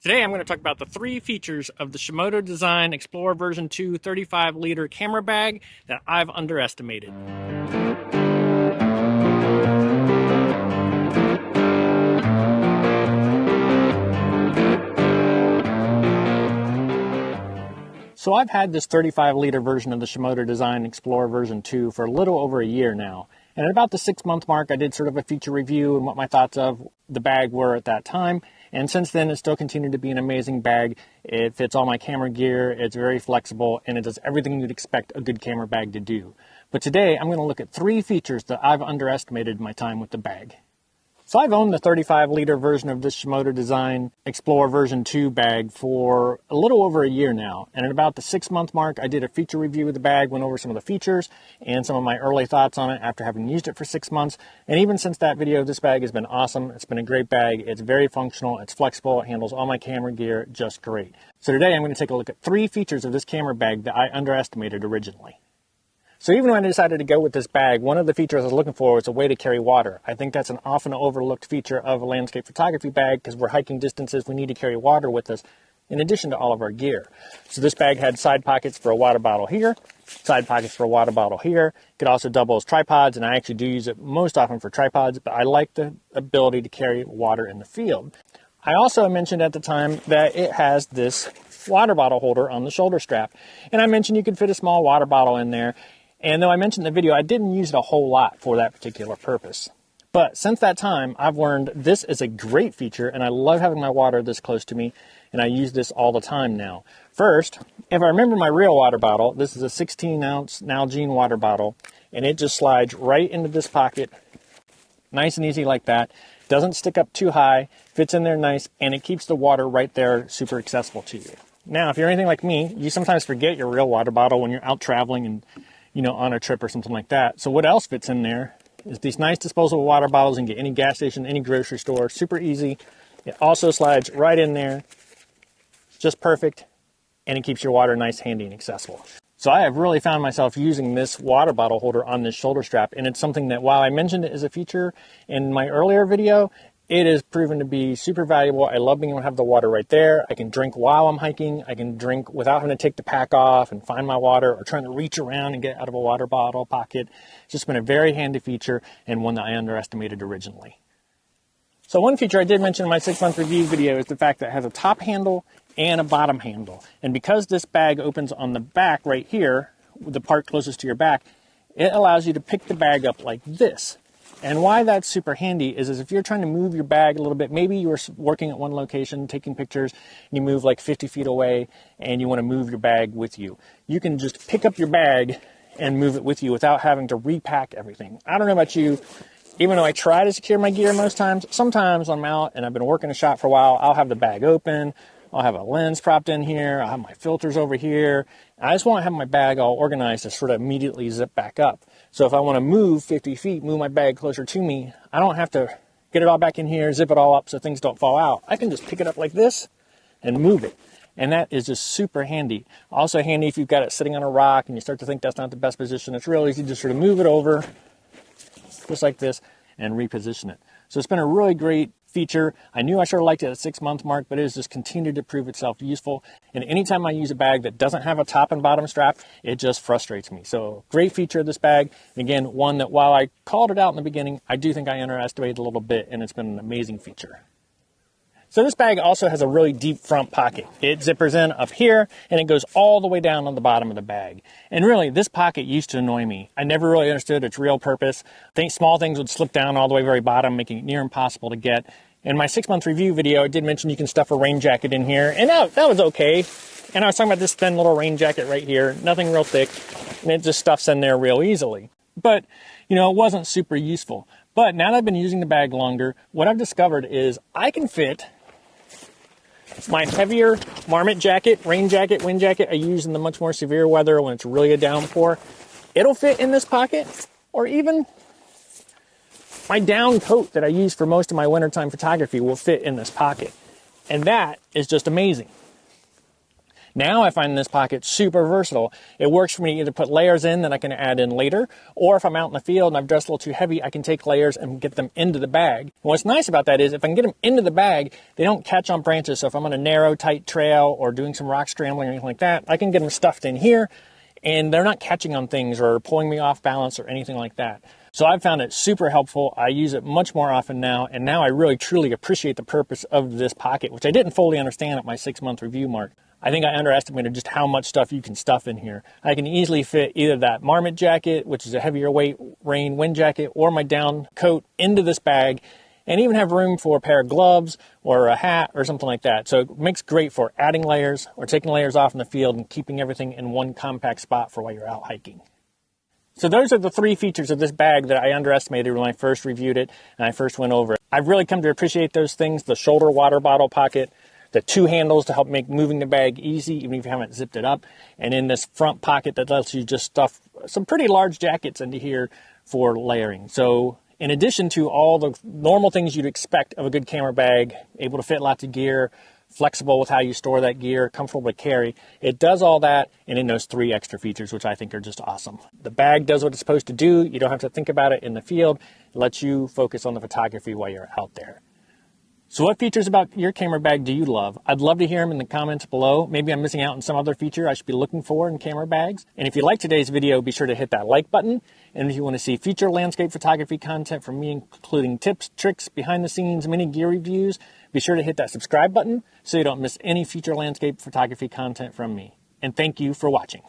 Today I'm going to talk about the three features of the Shimoda Designs Explore version 2 35-liter camera bag that I've underestimated. So I've had this 35-liter version of the Shimoda Designs Explore version 2 for a little over a year now. And at about the 6-month mark, I did sort of a feature review and what my thoughts of the bag were at that time. And since then, it's still continued to be an amazing bag. It fits all my camera gear, it's very flexible, and it does everything you'd expect a good camera bag to do. But today, I'm going to look at three features that I've underestimated in my time with the bag. So I've owned the 35-liter version of this Shimoda Designs Explore version 2 bag for a little over a year now. And at about the 6-month mark, I did a feature review of the bag, went over some of the features and some of my early thoughts on it after having used it for 6 months. And even since that video, this bag has been awesome. It's been a great bag. It's very functional. It's flexible. It handles all my camera gear just great. So today I'm going to take a look at three features of this camera bag that I underestimated originally. So even when I decided to go with this bag, one of the features I was looking for was a way to carry water. I think that's an often overlooked feature of a landscape photography bag because we're hiking distances, we need to carry water with us in addition to all of our gear. So this bag had side pockets for a water bottle here, side pockets for a water bottle here. It could also double as tripods, and I actually do use it most often for tripods, but I like the ability to carry water in the field. I also mentioned at the time that it has this water bottle holder on the shoulder strap, and I mentioned you could fit a small water bottle in there. And though I mentioned in the video, I didn't use it a whole lot for that particular purpose. But since that time, I've learned this is a great feature, and I love having my water this close to me, and I use this all the time now. First, if I remember my real water bottle, this is a 16-ounce Nalgene water bottle, and it just slides right into this pocket, nice and easy like that. Doesn't stick up too high, fits in there nice, and it keeps the water right there super accessible to you. Now, if you're anything like me, you sometimes forget your real water bottle when you're out traveling and on a trip or something like that. So what else fits in there is these nice disposable water bottles. You can get any gas station, any grocery store, super easy. It also slides right in there, just perfect, and it keeps your water nice, handy, and accessible. So I have really found myself using this water bottle holder on this shoulder strap, and it's something that while I mentioned it as a feature in my earlier video, it has proven to be super valuable. I love being able to have the water right there. I can drink while I'm hiking. I can drink without having to take the pack off and find my water or trying to reach around and get out of a water bottle pocket. It's just been a very handy feature and one that I underestimated originally. So one feature I did mention in my 6-month review video is the fact that it has a top handle and a bottom handle. And because this bag opens on the back right here, the part closest to your back, it allows you to pick the bag up like this. And why that's super handy is if you're trying to move your bag a little bit, maybe you were working at one location, taking pictures, and you move like 50 feet away, and you want to move your bag with you. You can just pick up your bag and move it with you without having to repack everything. I don't know about you, even though I try to secure my gear most times, sometimes when I'm out and I've been working a shot for a while, I'll have the bag open, I'll have a lens propped in here, I'll have my filters over here. I just want to have my bag all organized to sort of immediately zip back up. So if I want to move 50 feet, move my bag closer to me, I don't have to get it all back in here, zip it all up so things don't fall out. I can just pick it up like this and move it. And that is just super handy. Also handy if you've got it sitting on a rock and you start to think that's not the best position. It's real easy to just sort of move it over just like this and reposition it. So it's been a really great feature. I knew I sure liked it at the 6-month mark, but it has just continued to prove itself useful. And anytime I use a bag that doesn't have a top and bottom strap, it just frustrates me. So great feature of this bag. And again, one that while I called it out in the beginning, I do think I underestimated a little bit, and it's been an amazing feature. So this bag also has a really deep front pocket. It zippers in up here, and it goes all the way down on the bottom of the bag. And really, this pocket used to annoy me. I never really understood its real purpose. I think small things would slip down all the way very bottom, making it near impossible to get. In my 6-month review video, I did mention you can stuff a rain jacket in here, and that was okay. And I was talking about this thin little rain jacket right here, nothing real thick, and it just stuffs in there real easily. But, it wasn't super useful. But now that I've been using the bag longer, what I've discovered is I can fit my heavier marmot jacket, rain jacket, wind jacket I use in the much more severe weather when it's really a downpour. It'll fit in this pocket, or even my down coat that I use for most of my wintertime photography will fit in this pocket. And that is just amazing. Now I find this pocket super versatile. It works for me to either put layers in that I can add in later, or if I'm out in the field and I've dressed a little too heavy, I can take layers and get them into the bag. And what's nice about that is if I can get them into the bag, they don't catch on branches. So if I'm on a narrow, tight trail or doing some rock scrambling or anything like that, I can get them stuffed in here and they're not catching on things or pulling me off balance or anything like that. So I've found it super helpful. I use it much more often now, and now I really truly appreciate the purpose of this pocket, which I didn't fully understand at my 6-month review mark. I think I underestimated just how much stuff you can stuff in here. I can easily fit either that marmot jacket, which is a heavier weight rain wind jacket, or my down coat into this bag, and even have room for a pair of gloves or a hat or something like that. So it makes great for adding layers or taking layers off in the field and keeping everything in one compact spot for while you're out hiking. So those are the 3 features of this bag that I underestimated when I first reviewed it and I first went over it. I've really come to appreciate those things: the shoulder water bottle pocket, the 2 handles to help make moving the bag easy even if you haven't zipped it up, and in this front pocket that lets you just stuff some pretty large jackets into here for layering. So in addition to all the normal things you'd expect of a good camera bag, able to fit lots of gear, flexible with how you store that gear, comfortable to carry, it does all that and in those 3 extra features, which I think are just awesome. The bag does what it's supposed to do. You don't have to think about it in the field. It lets you focus on the photography while you're out there. So what features about your camera bag do you love? I'd love to hear them in the comments below. Maybe I'm missing out on some other feature I should be looking for in camera bags. And if you like today's video, be sure to hit that like button. And if you want to see future landscape photography content from me, including tips, tricks, behind the scenes, mini gear reviews, be sure to hit that subscribe button so you don't miss any future landscape photography content from me. And thank you for watching.